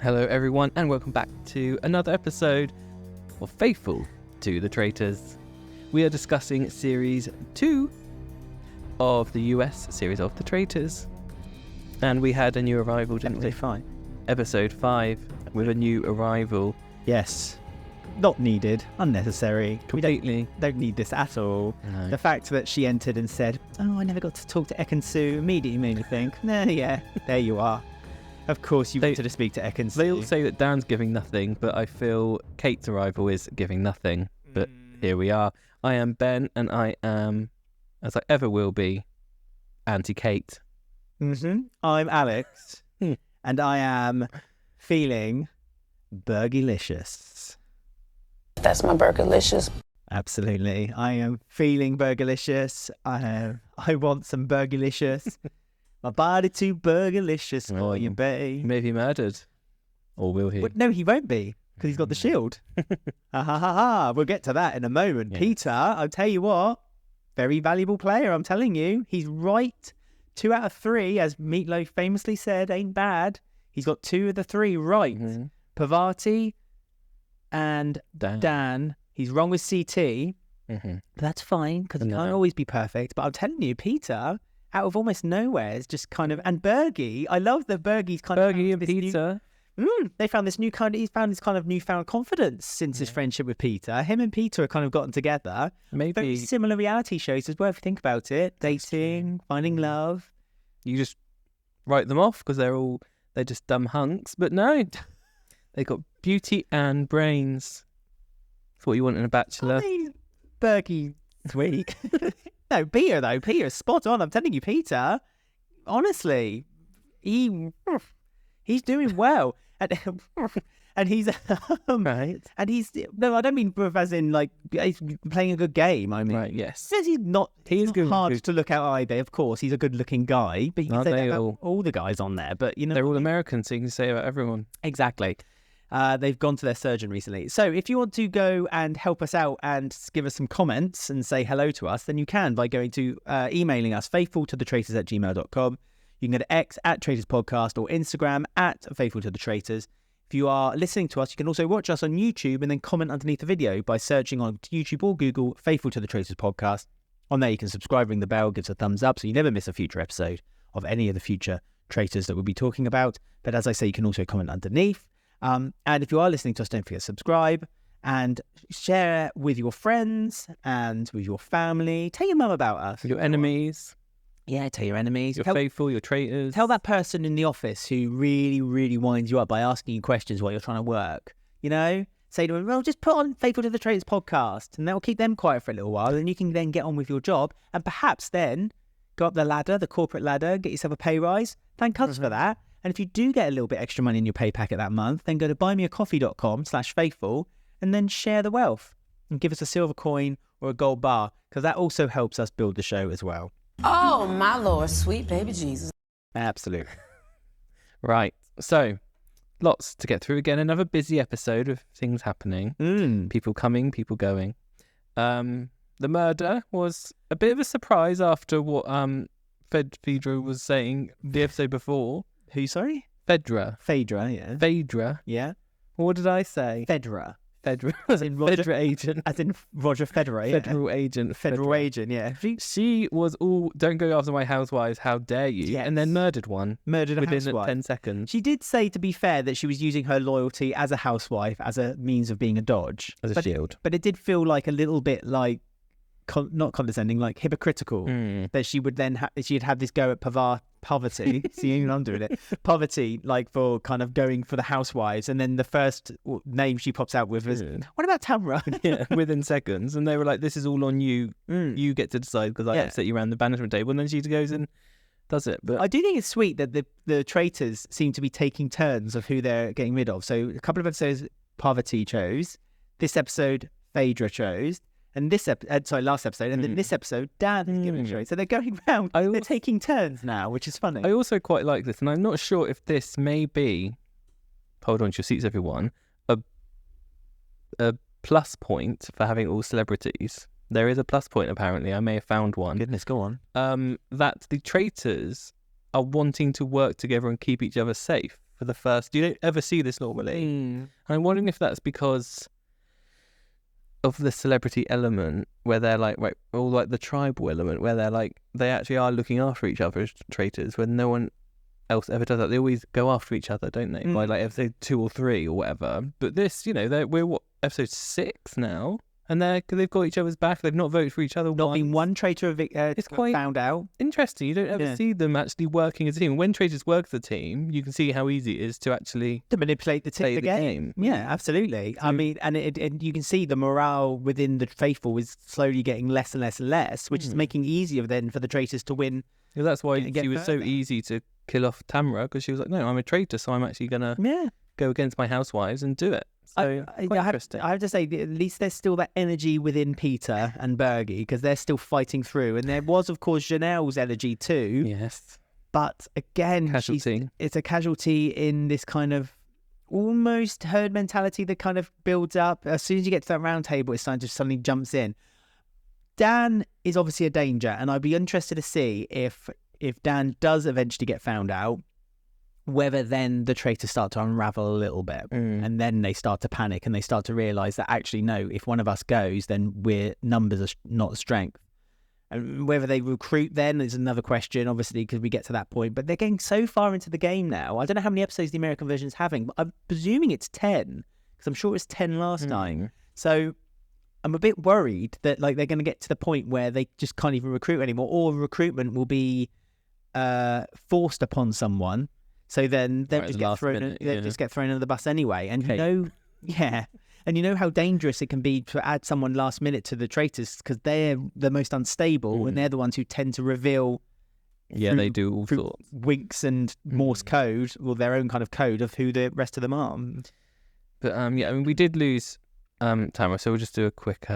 Hello everyone and welcome back to another episode of Faithful to the Traitors. We are discussing series 2 of the US series of the Traitors. And we had a new arrival, didn't we? Episode 5 with a new arrival. Yes. Not needed. Unnecessary. Completely. We don't need this at all. No. The fact that she entered and said, "Oh, I never got to talk to Ekin-Su," immediately made me think, yeah, there you are. Of course you wanted to speak to Ekin-Su. They all say that Dan's giving nothing, but I feel Kate's arrival is giving nothing. But here we are. I am Ben and I am, as I ever will be, anti-Kate. I'm Alex and I am feeling burgerlicious. That's my burgerlicious. Absolutely. I am feeling burgerlicious. I want some burgerlicious. My body too burgerlicious for you, babe. He may be murdered. Or will he? Well, no, he won't be, because he's got the shield. We'll get to that in a moment. Yes. Peter, I'll tell you what, very valuable player, I'm telling you. He's right. 2 out of 3, as Meatloaf famously said, ain't bad. He's got 2 of the 3 right. Pavati and Dan. He's wrong with CT. But that's fine, because he can't always be perfect. But I'm telling you, Peter, out of almost nowhere, is just kind of... And Bergie, I love that Bergie's kind of... Bergie and Peter. They found this new kind of... He's found this kind of newfound confidence since his friendship with Peter. Him and Peter have kind of gotten together. Maybe... Very similar reality shows as well, if you think about it. Dating, finding love. You just write them off because they're just dumb hunks. But no, they got beauty and brains. That's what you want in a bachelor. Bergie, sweet. No, Peter though. Peter's spot on. I'm telling you, Peter, honestly, he's doing well. And he's Right. And he's no, I don't mean as in like he's playing a good game. I mean, Right, yes. Says he's not. He is not good. hard to look at either. Of course, he's a good-looking guy. But you can Aren't say that they about all the guys on there. But you know, They're all American, so you can say about everyone. exactly. They've gone to their surgeon recently. So if you want to go and help us out and give us some comments and say hello to us, then you can by going to emailing us faithfultothetraitors@gmail.com. You can go to X @TraitorsPodcast or Instagram @faithfultothetraitors. If you are listening to us, you can also watch us on YouTube and then comment underneath the video by searching on YouTube or Google Faithful to the Traitors Podcast. On there, you can subscribe, ring the bell, give us a thumbs up so you never miss a future episode of any of the future traitors that we'll be talking about. But as I say, you can also comment underneath. And if you are listening to us, don't forget to subscribe and share with your friends and with your family. Tell your mum about us. Your enemies. Yeah, tell your enemies. Your faithful, your traitors. Tell that person in the office who really, really winds you up by asking you questions while you're trying to work. You know? Say to them, well, just put on Faithful to the Traitors podcast and that will keep them quiet for a little while and you can then get on with your job and perhaps then go up the ladder, the corporate ladder, get yourself a pay rise. Thank us for that. And if you do get a little bit extra money in your pay packet that month, then go to buymeacoffee.com/faithful and then share the wealth and give us a silver coin or a gold bar because that also helps us build the show as well. Oh, my Lord, sweet baby Jesus. Absolutely. Right. So, lots to get through. Again, another busy episode of things happening. People coming, people going. The murder was a bit of a surprise after what Phaedra was saying the episode before. Who, sorry? Phaedra. Yeah. Phaedra. Yeah. What did I say? Federer. Phaedra. As in Roger, Phaedra agent. As in Roger Federer. Yeah. Federal agent. Federal Phaedra. agent, yeah. She was all, don't go after my housewives, how dare you? Yes. And then murdered one. Murdered a within housewife. 10 seconds. She did say, to be fair, that she was using her loyalty as a housewife as a means of being a dodge. As a shield. But it did feel like a little bit like, not condescending, like hypocritical. That she would then, she'd have this go at poverty. See, even I'm doing it. Poverty, like for kind of going for the housewives. And then the first name she pops out with is, what about Tamra? Yeah, within seconds. And they were like, this is all on you. You get to decide because I upset you around the banishment table. And then she goes and does it. But I do think it's sweet that the traitors seem to be taking turns of who they're getting rid of. So a couple of episodes, Poverty chose. This episode, Phaedra chose. And this last episode, and then this episode, Dan is giving a show. So they're going round. They're taking turns now, which is funny. I also quite like this, and I'm not sure if this may be, hold on to your seats, everyone, a plus point for having all celebrities. There is a plus point, apparently. I may have found one. Goodness, go on. That the traitors are wanting to work together and keep each other safe for the first. You don't ever see this normally. And I'm wondering if that's because of the celebrity element, where they're like, right, or like the tribal element, where they're like, they actually are looking after each other as traitors, when no one else ever does that. They always go after each other, don't they? By like episode 2 or 3 or whatever. But this, we're what, episode 6 now, and they've got each other's back. They've not voted for each other. Not been one traitor it's quite found out. Interesting. You don't ever see them actually working as a team. When traitors work as a team, you can see how easy it is to actually manipulate the game. Yeah, absolutely. I mean, and you can see the morale within the faithful is slowly getting less and less and less, which is making it easier then for the traitors to win. Yeah, that's why she was so easy to kill off Tamara, because she was like, no, I'm a traitor, so I'm actually gonna go against my housewives and do it. So interesting. I have to say, at least there's still that energy within Peter and Bergie, because they're still fighting through. And there was, of course, Janelle's energy too. Yes. But again, it's a casualty in this kind of almost herd mentality that kind of builds up. As soon as you get to that round table, it's time to suddenly jumps in. Dan is obviously a danger, and I'd be interested to see if Dan does eventually get found out, whether then the traitors start to unravel a little bit, and then they start to panic and they start to realise that actually, no, if one of us goes, then we're numbers are not strength. And whether they recruit then is another question, obviously, because we get to that point. But they're getting so far into the game now. I don't know how many episodes the American version is having, but I'm presuming it's 10, because I'm sure it was 10 last time. So I'm a bit worried that like they're going to get to the point where they just can't even recruit anymore, or recruitment will be forced upon someone. So then they'll just get thrown. Just get thrown under the bus anyway. And and you know how dangerous it can be to add someone last minute to the traitors, because they're the most unstable and they're the ones who tend to reveal. Yeah, they do all sorts. Winks and Morse code, or their own kind of code of who the rest of them are. But I mean, we did lose Tamara, so we'll just do a quick.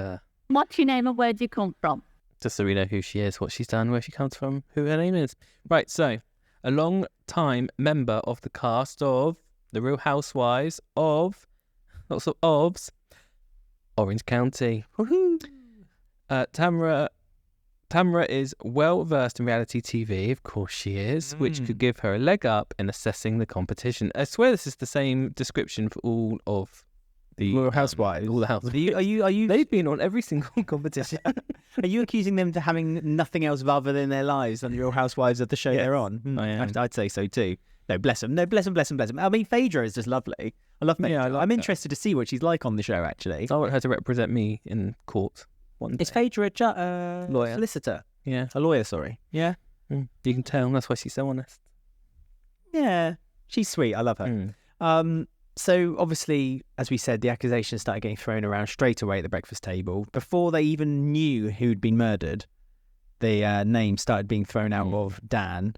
What's your name and where do you come from? Just so we know who she is, what she's done, where she comes from, who her name is. Right, so a long-time member of the cast of The Real Housewives of lots of OBS, Orange County. Woohoo! Tamara is well versed in reality TV, of course she is, which could give her a leg up in assessing the competition. I swear this is the same description for all of the Real Housewives. All the housewives. Are you? They've been on every single competition. Are you accusing them of having nothing else other than their lives than the Real Housewives of the show they're on? I am. I'd say so too. No, bless them. No, bless them. I mean, Phaedra is just lovely. I love Phaedra. Yeah, I'm interested to see what she's like on the show, actually. I want her to represent me in court one day. Is Phaedra a lawyer? Solicitor? Yeah. A lawyer, sorry. Yeah? You can tell. That's why she's so honest. Yeah. She's sweet. I love her. So, obviously, as we said, the accusations started getting thrown around straight away at the breakfast table. Before they even knew who'd been murdered, the name started being thrown out of Dan.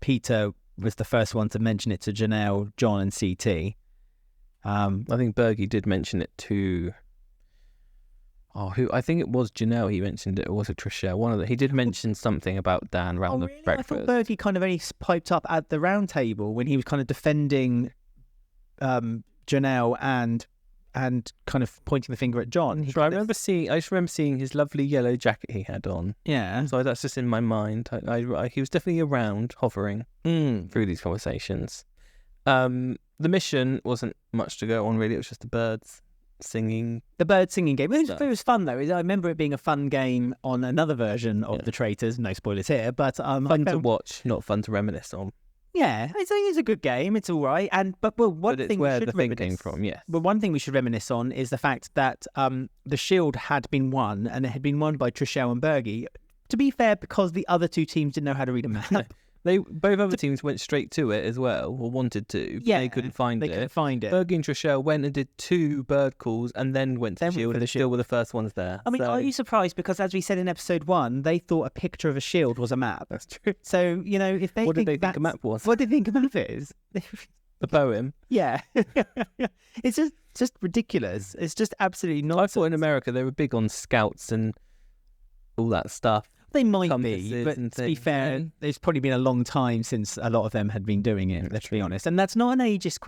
Peter was the first one to mention it to Janelle, John, and CT. I think Bergie did mention it to... I think it was Janelle he mentioned it, or was it Trishelle? One of them. He did mention something about Dan around the breakfast. I thought Bergie kind of only piped up at the round table when he was kind of defending Janelle and kind of pointing the finger at John. I just remember seeing his lovely yellow jacket he had on. Yeah. So that's just in my mind. He was definitely around, hovering through these conversations. The mission wasn't much to go on, really. It was just the birds singing. The bird singing game. It was fun, though. I remember it being a fun game on another version of The Traitors. No spoilers here, but fun to watch, not fun to reminisce on. Yeah, it's a good game. It's all right. But one thing where we should the thing came from. Yes. But one thing we should reminisce on is the fact that the Shield had been won, and it had been won by Trishelle and Bergie. To be fair, because the other two teams didn't know how to read a map. Both other teams went straight to it as well, or wanted to. Yeah, they couldn't find it. Bergie and Trishelle went and did 2 bird calls, and then went to the Shield, and still were the first ones there. I mean, are you surprised? Because as we said in episode 1, they thought a picture of a shield was a map. That's true. So if they what did they think a map was? What did they think a map is? The poem. Yeah, it's just ridiculous. It's just absolutely nonsense. I thought in America they were big on scouts and all that stuff. They might be, but to be fair, it's probably been a long time since a lot of them had been doing it, let's be honest. And that's not an ageist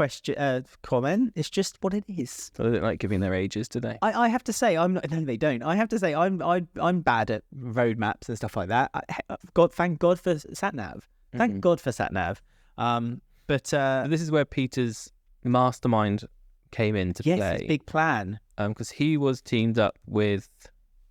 comment, it's just what it is. So they don't like giving their ages, do they? I have to say, no, they don't. I have to say, I'm bad at road maps and stuff like that. Thank God for SatNav. Thank God for SatNav. But This is where Peter's mastermind came into yes, play. his big plan. Because he was teamed up with,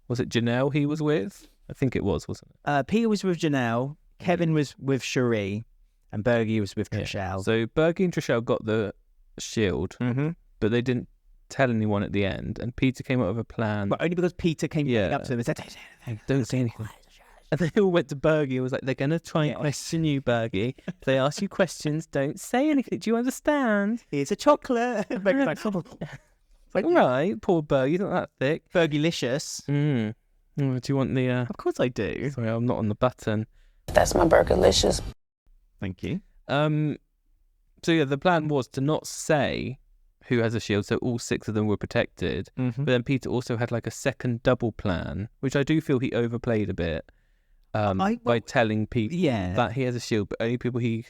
was it Janelle he was with? I think it was, wasn't it? Peter was with Janelle, Kevin was with Cherie, and Bergie was with Trishelle. So Bergie and Trishelle got the shield, Mm-hmm. but they didn't tell anyone at the end. And Peter came up with a plan. But only because Peter came running up to them and said, "Don't say anything." Don't say anything. And they all went to Bergie and was like, they're going to try and question you, Bergie. If they ask you questions, don't say anything. Do you understand? Here's a chocolate. Bergie's like, Like, all right, poor Bergie's not that thick. Bergie-licious. Mm. Oh, do you want the... Of course I do. Sorry, I'm not on the button. That's my burgerlicious. Thank you. So yeah, the plan was to not say who has a shield, so all 6 of them were protected. Mm-hmm. But then Peter also had like a second double plan, which I do feel he overplayed a bit by telling people that he has a shield, but only people he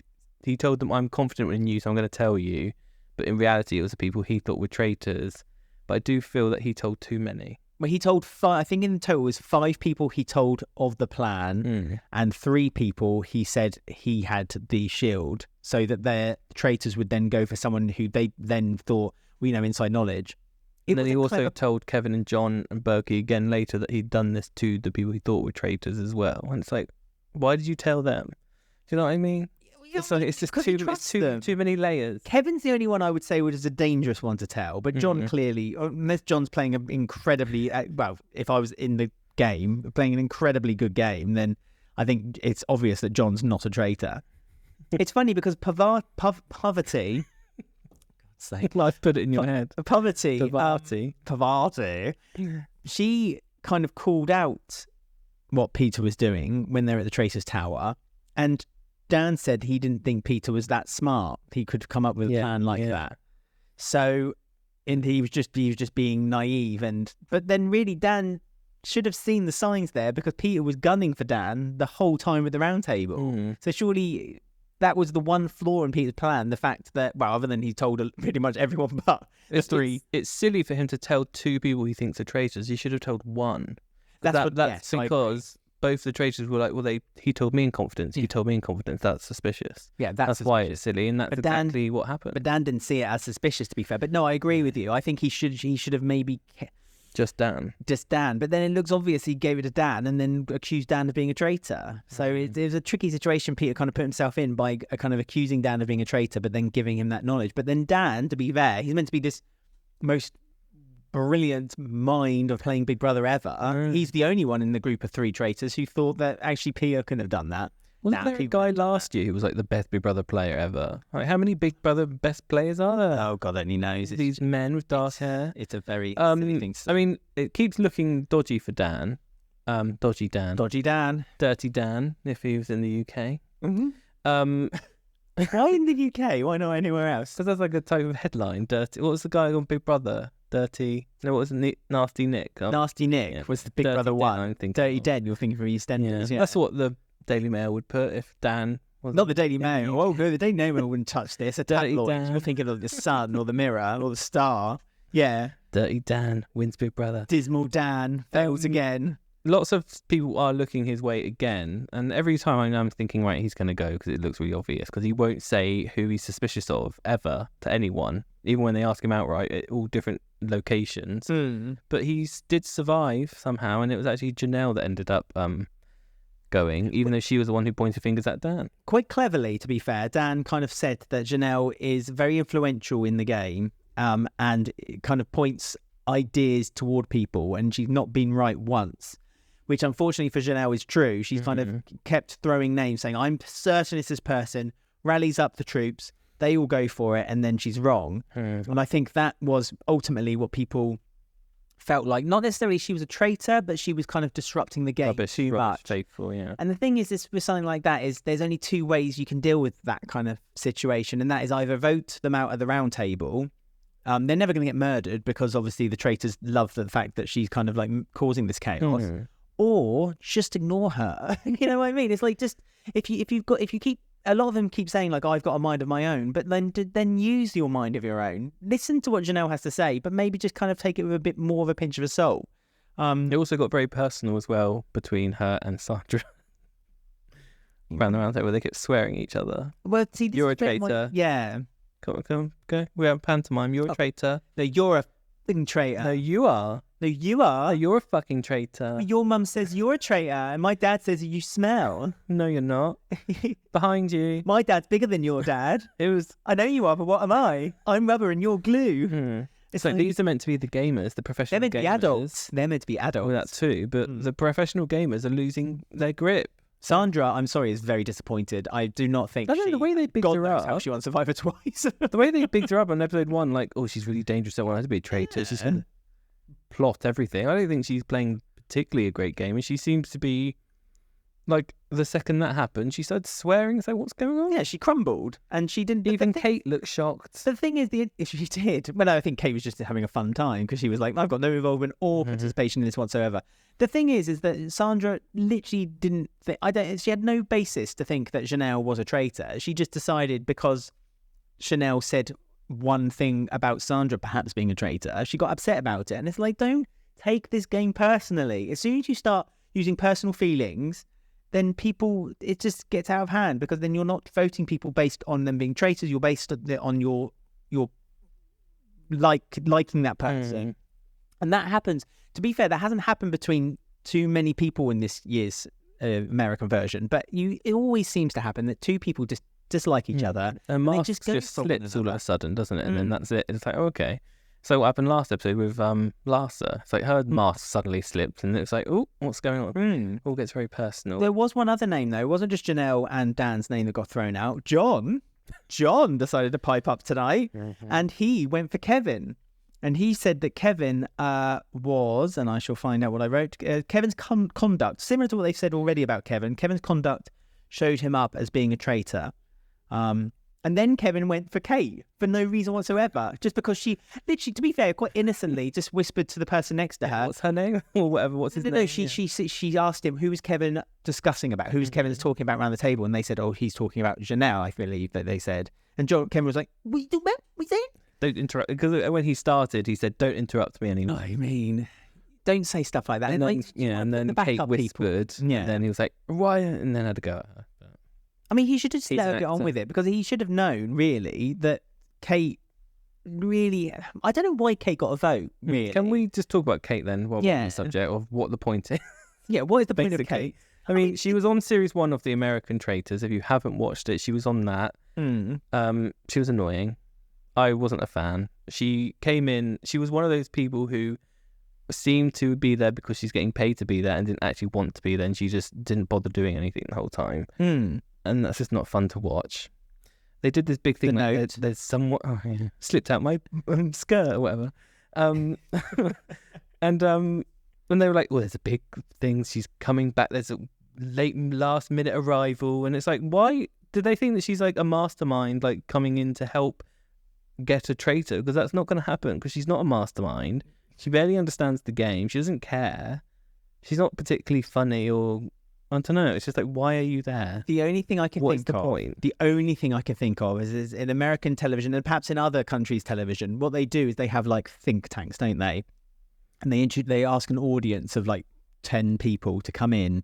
told them, I'm confident in you, so I'm going to tell you. But in reality, it was the people he thought were traitors. But I do feel that he told too many. Well, he told 5, I think in total it was 5 people he told of the plan, and 3 people he said he had the shield, so that their traitors would then go for someone who they then thought, we know inside knowledge. And then he also told Kevin and John and Berkey again later that he'd done this to the people he thought were traitors as well. And it's like, why did you tell them? Do you know what I mean? It's just too many layers. Kevin's the only one I would say was a dangerous one to tell, but John clearly, unless John's playing an incredibly, well, if I was in the game, playing an incredibly good game, then I think it's obvious that John's not a traitor. It's funny because poverty, Life put it in your head. Poverty, she kind of called out what Peter was doing when they're at the Traitors Tower, and Dan said he didn't think Peter was that smart. He could come up with a plan like that. So, and he was just being naive. But then really Dan should have seen the signs there, because Peter was gunning for Dan the whole time with the round table. So surely that was the one flaw in Peter's plan. The fact that, well, other than he told pretty much everyone but the 3. It's silly for him to tell 2 people he thinks are traitors. He should have told 1. That's because both the traitors were like, well, he told me in confidence. He told me in confidence. That's suspicious. Yeah, that's why it's silly, and that's exactly what happened. But Dan didn't see it as suspicious, to be fair. But no, I agree with you. I think he should have maybe just Dan. But then it looks obvious he gave it to Dan and then accused Dan of being a traitor. So it was a tricky situation Peter kind of put himself in by kind of accusing Dan of being a traitor, but then giving him that knowledge. But then Dan, to be fair, he's meant to be this most brilliant mind of playing Big Brother ever. He's the only one in the group of 3 traitors who thought that actually Peter couldn't have done that. Wasn't there a guy last year who was like the best Big Brother player ever? Like, how many Big Brother best players are there? Oh, God only knows. These men with dark hair. It's a very silly thing to say. I mean, it keeps looking dodgy for Dan. Dodgy Dan. Dodgy Dan. Dirty Dan, if he was in the UK. Why in the UK? Why not anywhere else? Because that's like a type of headline. Dirty. What was the guy on Big Brother? Dirty. No, what was it? Nasty Nick. Nasty Nick was the Big Dirty Brother Dan, one. I'm thinking Dirty Den, you're thinking from EastEnders. Yeah. That's what the Daily Mail would put if Dan was... Not the Daily Mail. Oh, no, the Daily Mail wouldn't touch this. A Dirty tabloid. Dan. You're thinking of the Sun or the Mirror or the Star. Yeah. Dirty Dan wins Big Brother. Dismal Dan fails again. Lots of people are looking his way again, and every time I'm thinking, right, he's going to go, because it looks really obvious, because he won't say who he's suspicious of ever to anyone, even when they ask him outright at all different locations. But he did survive somehow, and it was actually Janelle that ended up going, even though she was the one who pointed fingers at Dan. Quite cleverly, to be fair, Dan kind of said that Janelle is very influential in the game, and it kind of points ideas toward people, and she's not been right once, which unfortunately for Janelle is true. She's kind of kept throwing names, saying, I'm certain it's this person, rallies up the troops, they all go for it, and then she's wrong. And I think that was ultimately what people felt like. Not necessarily she was a traitor, but she was kind of disrupting the game too much. Faithful, yeah. And the thing is, with something like that, is there's only 2 ways you can deal with that kind of situation, and that is either vote them out at the round table. They're never going to get murdered, because obviously the traitors love the fact that she's kind of like causing this chaos. Or just ignore her. You know what I mean? It's like, just if you keep, a lot of them keep saying like, I've got a mind of my own, but then use your mind of your own. Listen to what Janelle has to say, but maybe just kind of take it with a bit more of a pinch of salt. It also got very personal as well between her and Sandra. around the round table where they kept swearing at each other. Well, see, this You're is a bit more- traitor. Yeah. Come, go. We have pantomime. You're a traitor. No, you're a fucking traitor. No, you are. No, you No, are. you're a fucking traitor. Your mum says you're a traitor, and my dad says you smell. No, you're not. Behind you. My dad's bigger than your dad. It was. I know you are, but what am I? I'm rubber and you're glue. It's like these are meant to be the gamers, the professional They're meant to be gamers. adults. They're meant to be adults. Well, that too, but the professional gamers are losing their grip. Sandra, I'm sorry, is very disappointed. I do not think I don't know, she... the way they bigged God her knows how up. she won Survivor twice. The way they bigged her up on episode 1, like, oh, she's really dangerous, so I want her to be a traitor. She's going to plot everything. I don't think she's playing particularly a great game, and she seems to be, like, the second that happened, she started swearing, so what's going on? Yeah, she crumbled, and she didn't... Even Kate looked shocked. The thing is, if she did... Well, no, I think Kate was just having a fun time, because she was like, I've got no involvement or participation in this whatsoever. The thing is that Sandra literally didn't... she had no basis to think that Janelle was a traitor. She just decided because Chanel said one thing about Sandra perhaps being a traitor, she got upset about it. And it's like, don't take this game personally. As soon as you start using personal feelings, then it just gets out of hand, because then you're not voting people based on them being traitors. You're based on your liking that person. And that happens. To be fair, that hasn't happened between too many people in this year's American version, but it always seems to happen that two people just dislike each other. And they Mark just just go for slips one all of another. a sudden, doesn't it? And then that's it. It's like, oh, okay. So what happened last episode with Larsa? It's like her mask suddenly slipped, and it's like, oh, what's going on? All gets very personal. There was one other name, though. It wasn't just Janelle and Dan's name that got thrown out. John decided to pipe up tonight, and he went for Kevin. And he said that Kevin was, and I shall find out what I wrote, Kevin's conduct, similar to what they've said already about Kevin, Kevin's conduct showed him up as being a traitor. And then Kevin went for Kate for no reason whatsoever, just because she literally, to be fair, quite innocently just whispered to the person next to her. What's her name? Or whatever. What's his name? No, she asked him, who was Kevin discussing about? Who was Kevin talking about around the table? And they said, oh, he's talking about Janelle, I believe that they said. And Kevin was like, we do what? We say? Don't interrupt. Because when he started, he said, don't interrupt me anymore. I mean, don't say stuff like that. And then, and then Kate whispered. Yeah. And then he was like, why? And then had to go at her. I mean, he should just He's let her an get on actor. with it, because he should have known, really, that Kate really... I don't know why Kate got a vote, really. Can we just talk about Kate then? While we're on Yeah. the subject of what the point is. Yeah, what is the point of Basically. Kate? I mean, she was on series 1 of The American Traitors. If you haven't watched it, she was on that. She was annoying. I wasn't a fan. She came in, she was one of those people who seemed to be there because she's getting paid to be there and didn't actually want to be there, and she just didn't bother doing anything the whole time. And that's just not fun to watch. They did this big thing The like note. there's somewhat slipped out my skirt or whatever. And when they were like, well, there's a big thing, she's coming back, there's a last minute arrival, and it's like, why did they think that she's like a mastermind, like coming in to help get a traitor? Because that's not going to happen, because she's not a mastermind. She barely understands the game. She doesn't care. She's not particularly funny, or I don't know. It's just like, why are you there? The only thing I can What's think the of... point? The only thing I can think of is in American television, and perhaps in other countries' television, what they do is they have like think tanks, don't they? And they ask an audience of like 10 people to come in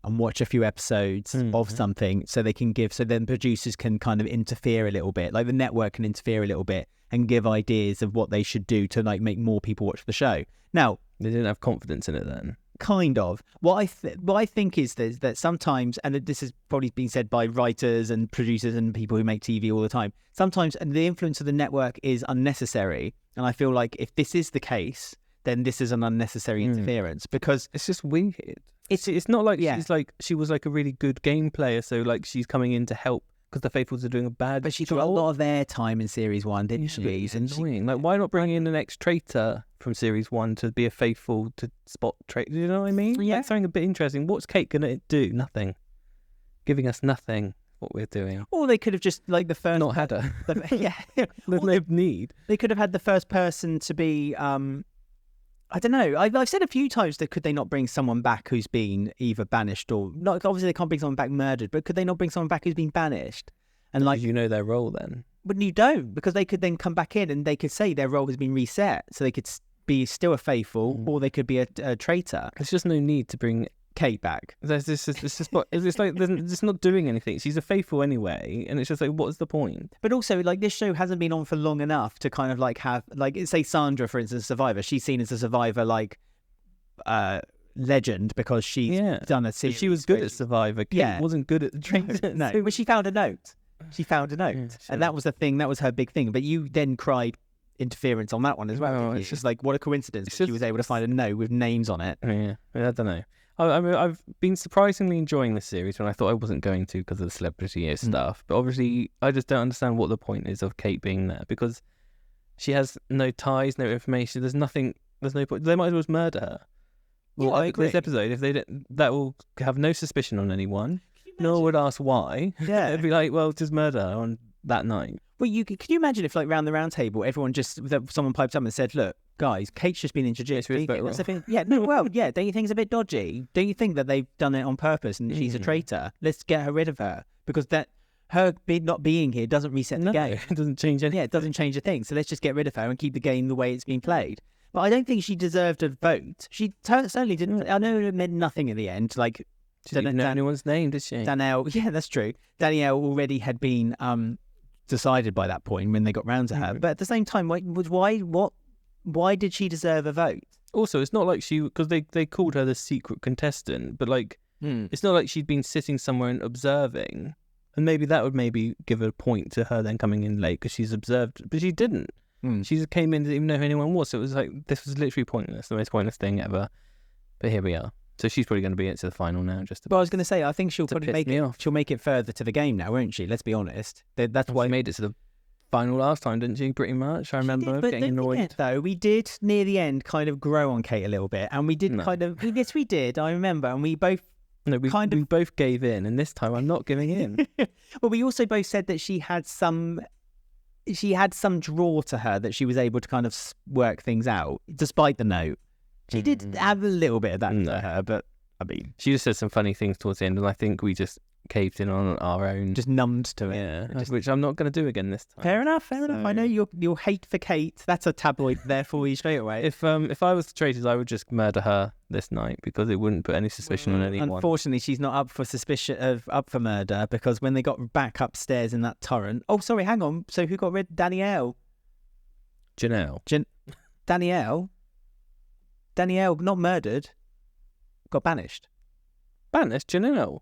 and watch a few episodes of something, so then producers can kind of interfere a little bit, like the network can interfere a little bit and give ideas of what they should do to like make more people watch the show. Now, They didn't have confidence in it then. kind of. What I think is that sometimes, and this has probably been said by writers and producers and people who make TV all the time, sometimes the influence of the network is unnecessary. And I feel like if this is the case, then this is an unnecessary interference, because It's just weird. It's not like she's like, she was like a really good game player, so like she's coming in to help because the Faithfuls are doing a bad but she job. got a lot of their time in series 1, didn't Yeah, but she? it's And she- annoying. Like, why not bring in an ex-traitor from series 1 to be a faithful to spot traitor? You know what I mean? Yeah. Like, something a bit interesting. What's Kate gonna do? Nothing. Giving us nothing. What we're doing. Or they could have just like the first... Not had her. yeah. There's no need. They could have had the first person to be... I don't know. I've said a few times that could they not bring someone back who's been either banished or... Not, obviously, they can't bring someone back murdered, but could they not bring someone back who's been banished? And like... You know their role then. But you don't, because they could then come back in and they could say their role has been reset. So they could be still a faithful, or they could be a traitor. There's just no need to bring Kate back. It's just like it's not doing anything. She's a faithful anyway, and it's just like, what's the point? But also, like, this show hasn't been on for long enough to kind of like have, like, say Sandra, for instance, Survivor. She's seen as a Survivor, like, legend because she's done a series. She was good at Survivor. Kate wasn't good at the Traitors. No, but she found a note. Sure. And that was the thing. That was her big thing. But you then cried interference on that one as well. No, didn't you? it's It's just like, what a coincidence that she was able to find a note with names on it. Yeah, I don't know. I mean, I've been surprisingly enjoying this series when I thought I wasn't going to because of the celebrity stuff. But obviously, I just don't understand what the point is of Kate being there because she has no ties, no information. There's nothing. There's no point. They might as well just murder her. Well, I agree. This episode, if they don't, that will have no suspicion on anyone. No one would ask why. Yeah. It'd be like, well, just murder her on that night. Well, can you imagine if, like, round the round table, everyone someone piped up and said, "Look, guys, Kate's just been introduced." Don't you think that's a thing? Yeah, no, well, yeah. Don't you think it's a bit dodgy? Don't you think that they've done it on purpose and she's a traitor? Let's get rid of her because her not being here doesn't reset the game. It doesn't change anything. Yeah, it doesn't change a thing. So let's just get rid of her and keep the game the way it's been played. But I don't think she deserved a vote. She certainly didn't. I know it meant nothing at the end. Like, She didn't know anyone's name, did she? Danielle, yeah, that's true. Danielle already had been decided by that point when they got round to her. But at the same time, why did she deserve a vote? Also, it's not like because they called her the secret contestant, but like it's not like she'd been sitting somewhere and observing, and maybe that would give a point to her then coming in late because she's observed, but she didn't. She just came in, didn't even know who anyone was. So it was like, this was literally pointless, the most pointless thing ever. But here we are. So she's probably going to be into the final now. But I was going to say, I think she'll probably piss me off. She'll make it further to the game now, won't she? Let's be honest. That's why she made it to the final last time, didn't she? Pretty much. I remember getting annoyed. Forget, though, we did near the end kind of grow on Kate a little bit, and we did yes, we did. I remember, and we both. No, we both gave in, and this time I'm not giving in. Well, we also both said that she had some draw to her that she was able to kind of work things out, despite the note. She did have a little bit of that to her, but I mean, she just said some funny things towards the end, and I think we just caved in on our own, just numbed to it. Yeah, which I'm not going to do again this time. Fair enough. I know your hate for Kate. That's a tabloid there for you straight away. If I was the Traitors, I would just murder her this night because it wouldn't put any suspicion on anyone. Unfortunately, she's not up for murder because when they got back upstairs in that torrent. Oh, sorry, hang on. So who got rid? Danielle. Janelle. Danielle, not murdered, got banished. Banished? Janelle.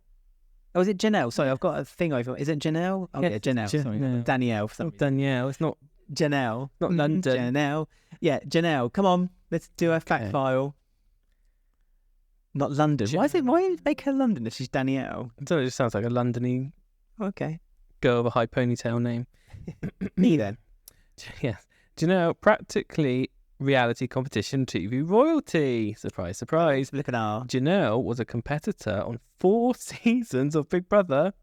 Oh, is it Janelle? Sorry, I've got a thing over. Is it Janelle? Oh, yeah, Janelle. Sorry. Danielle. Danielle. It's not Janelle. Not London. Janelle. Yeah, Janelle. Come on, let's do a fact file. Not London. Why make her London if she's Danielle? I don't know, it just sounds like a Londony Okay. girl with a high ponytail name. Me then. Yes. Janelle, practically reality competition TV royalty. Surprise, surprise. Look at our. Janelle was a competitor on 4 seasons of Big Brother.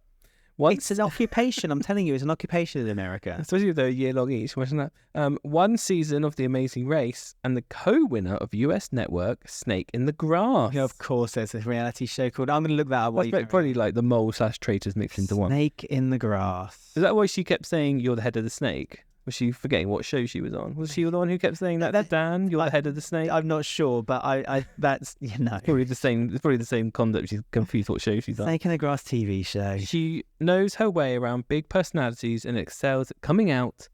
It's an occupation. I'm telling you, it's an occupation in America. Especially if they're a year long each. Imagine that. 1 season of The Amazing Race and the co-winner of US network Snake in the Grass. Yeah, of course, there's a reality show called. I'm going to look that up. That's probably like the mole / Traitors mixed into one. Snake in the Grass. Is that why she kept saying you're the head of the snake? Was she forgetting what show she was on? Was she the one who kept saying that? Dan, you're the head of the snake. I'm not sure, but I that's probably the same. It's probably the same concept. She's confused what show she's on. Snake in the Grass TV show. She knows her way around big personalities and excels at coming out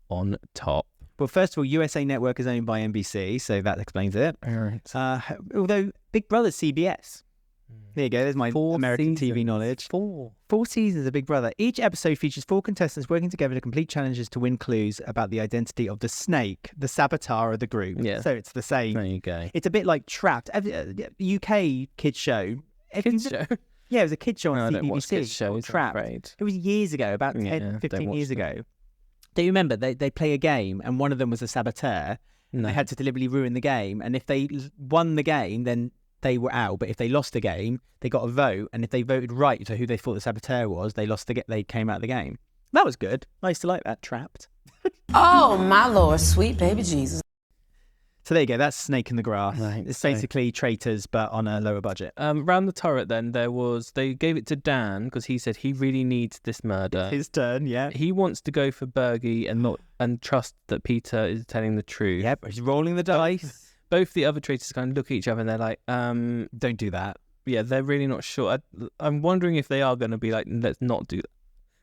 on top. Well, first of all, USA Network is owned by NBC, so that explains it. All right. Although Big Brother's CBS. There you go. There's my 4 American seasons. TV knowledge. 4 seasons of Big Brother. Each episode features 4 contestants working together to complete challenges to win clues about the identity of the snake, the saboteur of the group. Yeah. So it's the same. There you go. It's a bit like Trapped. UK kids show. Kids show. Yeah, it was a kids show on I don't watch BBC. kids shows, I'm Trapped. afraid. It was years ago, about 10, 15 years ago. Do you remember? They play a game and one of them was a saboteur. No. They had to deliberately ruin the game. And if they won the game, then they were out. But if they lost the game, they got a vote. And if they voted right to who they thought the saboteur was, they came out of the game. That was good. I used to like that. Trapped. Oh, my Lord, sweet baby Jesus. So there you go. That's Snake in the Grass. Right, It's so- basically Traitors, but on a lower budget. Round the turret then, they gave it to Dan because he said he really needs this murder. His turn, yeah. He wants to go for Bergie and trust that Peter is telling the truth. Yep, he's rolling the dice. Both the other traitors kind of look at each other and they're like, Don't do that. they're really not sure. I'm wondering if they are going to be like, let's not do that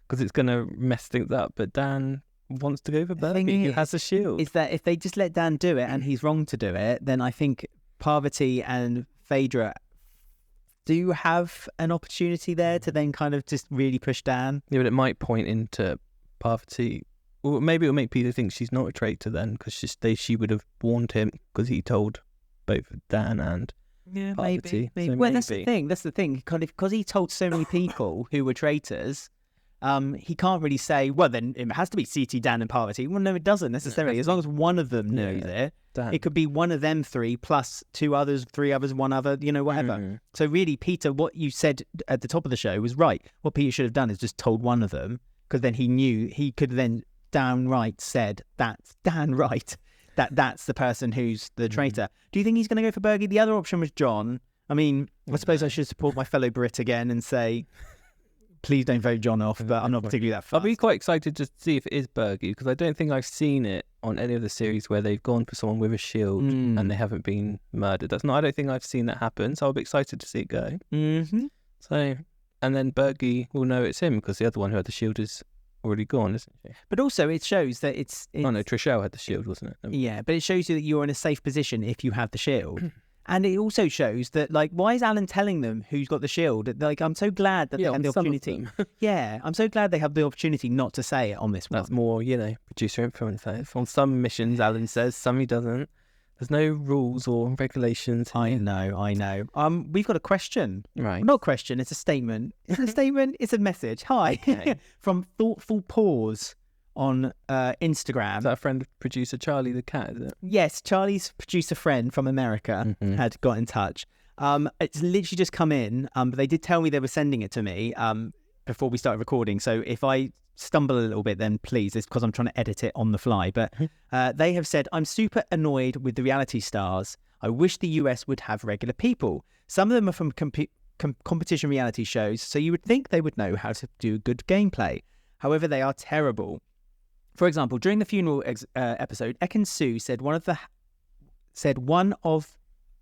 because it's going to mess things up. But Dan wants to go for Bergie, who has a shield. Is that if they just let Dan do it and he's wrong to do it, then I think Parvati and Phaedra do have an opportunity there to then kind of just really push Dan. Yeah, but it might point into Parvati. Or maybe it'll make Peter think she's not a traitor then, because she would have warned him because he told both Dan and Parvati. Maybe. So Well, that's the thing. Kind of because he told so many people who were traitors. He can't really say, well, then it has to be CT, Dan, and Parvati. Well, no, it doesn't necessarily. As long as one of them knows it, Dan. it could be one of them three plus two others, three others, one other, whatever. So really, Peter, what you said at the top of the show was right. What Peter should have done is just told one of them, because then he knew he could then downright said, that's Dan right. That's the person who's the traitor. Do you think he's going to go for Bergie? The other option was John. I mean, I suppose I should support my fellow Brit again and say, please don't vote John off, but I'm not particularly that fast. I'll be quite excited to see if it is Bergie, because I don't think I've seen it on any of the series where they've gone for someone with a shield and they haven't been murdered. I don't think I've seen that happen, so I'll be excited to see it go. Mm-hmm. So, and then Bergie will know it's him, because the other one who had the shield is already gone, isn't she? But also it shows that it's Oh no, Trishelle had the shield, wasn't it? Yeah, but it shows you that you're in a safe position if you have the shield. And it also shows that, like, why is Alan telling them who's got the shield? Like, I'm so glad that they have the opportunity. Yeah, I'm so glad they have the opportunity not to say it on this one. That's more, producer influence. On some missions, Alan says, some he doesn't. There's no rules or regulations. I know. We've got a question. Right. Not a question, it's a statement. It's a statement, it's a message. Hi. Okay. From Thoughtful Pause on Instagram. Is that a friend of producer Charlie the cat, is it? Yes, Charlie's producer friend from America had got in touch. It's literally just come in, but they did tell me they were sending it to me before we started recording. So if I stumble a little bit, then please, it's because I'm trying to edit it on the fly. But they have said, I'm super annoyed with the reality stars. I wish the US would have regular people. Some of them are from competition reality shows, so you would think they would know how to do good gameplay. However, they are terrible. For example, during the funeral episode, Ekin Su said one of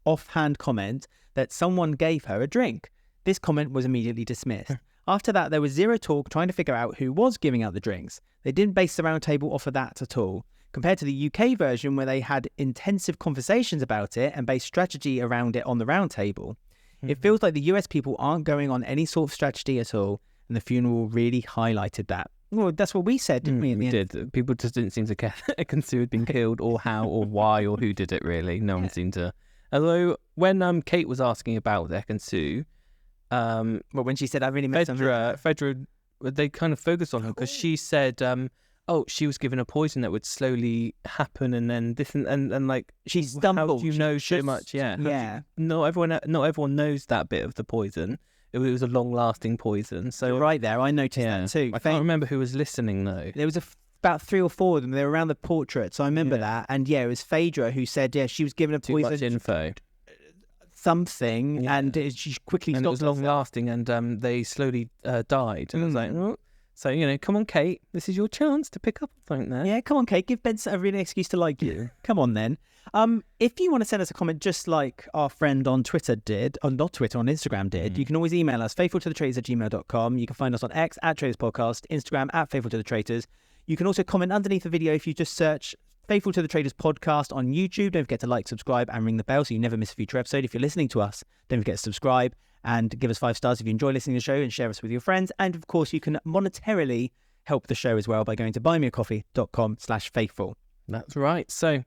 offhand comment that someone gave her a drink. This comment was immediately dismissed. After that, there was zero talk trying to figure out who was giving out the drinks. They didn't base the round table off of that at all. Compared to the UK version, where they had intensive conversations about it and based strategy around it on the round table, it feels like the US people aren't going on any sort of strategy at all, and the funeral really highlighted that. Well, that's what we said, didn't we? We did. People just didn't seem to care that Ekin Su had been killed, or how, or why, or who did it, really. No one seemed to. Although, when Kate was asking about Ekin Su, when she said, I really met Phaedra, they kind of focused on her, because she said, she was given a poison that would slowly happen, and then this, and like, she stumbled. How do you know so much? Yeah. Yeah. Not everyone knows that bit of the poison. It was a long-lasting poison. So right there, I noticed that too. I can't remember who was listening though. There was about 3 or 4 of them. They were around the portrait, so I remember that. And it was Phaedra who said, she was given a poison. Too much info. Something, and she quickly stopped. It was long-lasting, and they slowly died. And I was like, oh. So, come on, Kate, this is your chance to pick up something there. Yeah, come on, Kate, give Ben a real excuse to like you. Come on, then. If you want to send us a comment just like our friend on Twitter did, or not Twitter, on Instagram did, you can always email us, faithfultothetraitors@gmail.com. You can find us on X @TraitorsPodcast, Instagram @faithfultothetraitors. You can also comment underneath the video if you just search Faithful to the Traitors Podcast on YouTube. Don't forget to like, subscribe, and ring the bell so you never miss a future episode. If you're listening to us, don't forget to subscribe and give us 5 stars if you enjoy listening to the show, and share us with your friends. And of course, you can monetarily help the show as well by going to buymeacoffee.com/faithful. That's right. So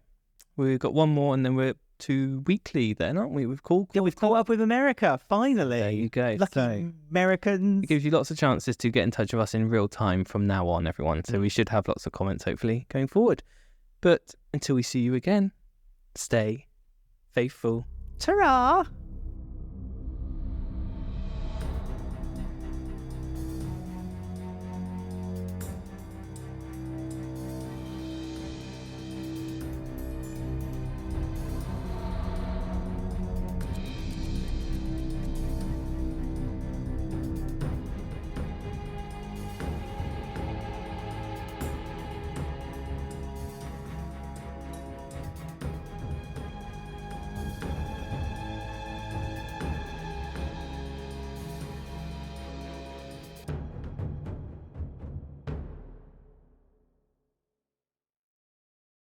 we've got one more, and then we're to weekly then, aren't we? We've caught up with America, finally. There you go. Lucky Americans. It gives you lots of chances to get in touch with us in real time from now on, everyone. So we should have lots of comments, hopefully, going forward. But until we see you again, stay faithful. Ta-ra!